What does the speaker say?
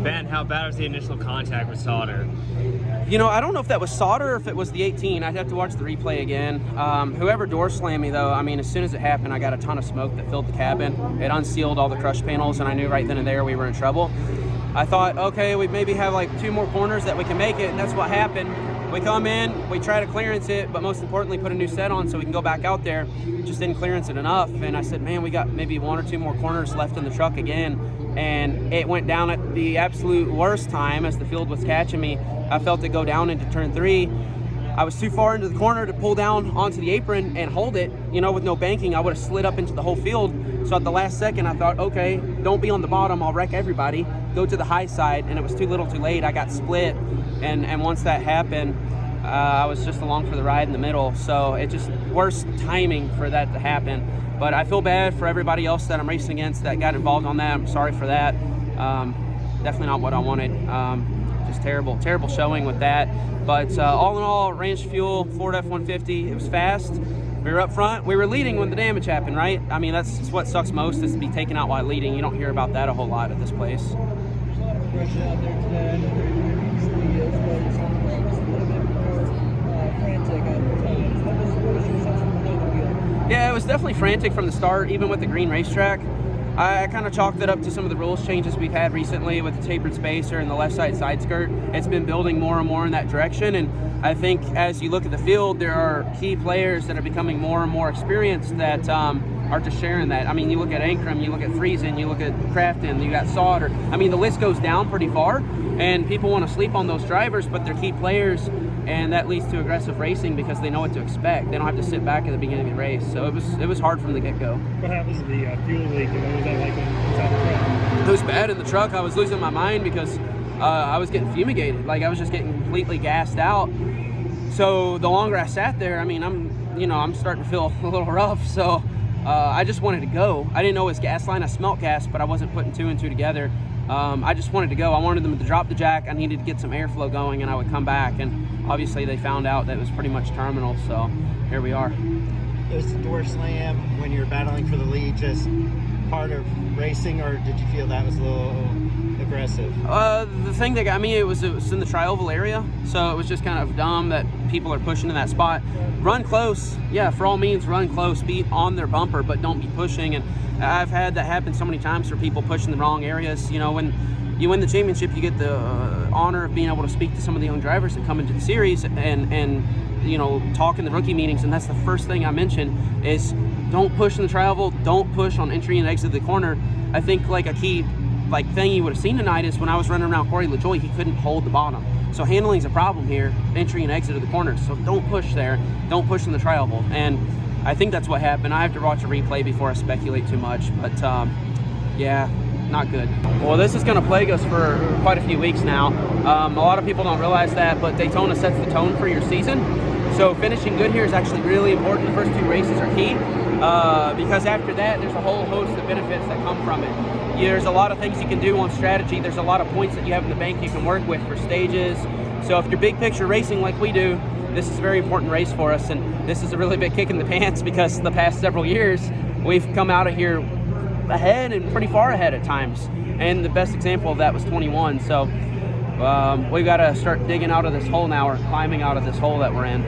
Ben, how bad was the initial contact with Sauter? You know, I don't know if that was Sauter or if it was the 18. I'd have to watch the replay again. Whoever door slammed me, though, I mean, as soon as it happened, I got a ton of smoke that filled the cabin. It unsealed all the crush panels, and I knew right then and there we were in trouble. I thought, okay, we maybe have like 2 more corners that we can make it, and that's what happened. We come in, we try to clearance it, but most importantly, put a new set on so we can go back out there. Just didn't clearance it enough, and I said, man, we got maybe 1 or 2 more corners left in the truck again, and it went down at the absolute worst time as the field was catching me. I felt it go down into turn 3. I was too far into the corner to pull down onto the apron and hold it. You know, with no banking, I would have slid up into the whole field. So at the last second, I thought, okay, don't be on the bottom, I'll wreck everybody. Go to the high side, and it was too little too late. I got split, and once that happened, I was just along for the ride in the middle. So it just worst timing for that to happen. But I feel bad for everybody else that I'm racing against that got involved on that. I'm sorry for that. Definitely not what I wanted. Just terrible showing with that. But all in all, range fuel, Ford F-150, it was fast. We were up front. We were leading when the damage happened, right? I mean, that's what sucks most, is to be taken out while leading. You don't hear about that a whole lot at this place. Rushing out there today, I know they're usually as well as some races, a little bit more frantic at times. What was your sense from behind the wheel? Yeah, it was definitely frantic from the start, even with the green racetrack. I kind of chalked it up to some of the rules changes we've had recently with the tapered spacer and the left side skirt. It's been building more and more in that direction, and I think as you look at the field, there are key players that are becoming more and more experienced that are just sharing that. I mean, you look at Ankrum, you look at Friesen, you look at Crafton, you got Sauter. I mean, the list goes down pretty far, and people want to sleep on those drivers, but they're key players, and that leads to aggressive racing because they know what to expect. They don't have to sit back at the beginning of the race. So it was hard from the get-go. What happens to the fuel leak, and what was that like inside the truck? It was bad in the truck. I was losing my mind because I was getting fumigated. Like, I was just getting completely gassed out. So the longer I sat there, I mean, I'm starting to feel a little rough. So I just wanted to go. I didn't know it was gas line. I smelt gas, but I wasn't putting 2 and 2 together. I just wanted to go. I wanted them to drop the jack. I needed to get some airflow going, and I would come back. And obviously they found out that it was pretty much terminal. So here we are. Was the door slam when you were battling for the lead just part of racing, or did you feel that was a little aggressive? The thing that got me, it was in the tri-oval area, so it was just kind of dumb that people are pushing in that spot. Run close, yeah, for all means, run close, be on their bumper, but don't be pushing. And I've had that happen so many times for people pushing the wrong areas. You know, when you win the championship, you get the honor of being able to speak to some of the young drivers that come into the series and you know, talk in the rookie meetings, and that's the first thing I mention is don't push in the tri-oval, don't push on entry and exit of the corner. I think like a key thing you would have seen tonight is when I was running around Corey LaJoie, he couldn't hold the bottom. So handling's a problem here, entry and exit of the corners. So don't push there, don't push in the tri-oval. And I think that's what happened. I have to watch a replay before I speculate too much, but yeah, not good. Well, this is going to plague us for quite a few weeks now. A lot of people don't realize that, but Daytona sets the tone for your season. So finishing good here is actually really important. The first 2 races are key because after that, there's a whole host of benefits that come from it. There's a lot of things you can do on strategy. There's a lot of points that you have in the bank you can work with for stages. So if you're big picture racing like we do, this is a very important race for us, and this is a really big kick in the pants because the past several years, we've come out of here ahead and pretty far ahead at times. And the best example of that was 21. So we've got to start digging out of this hole now, or climbing out of this hole that we're in.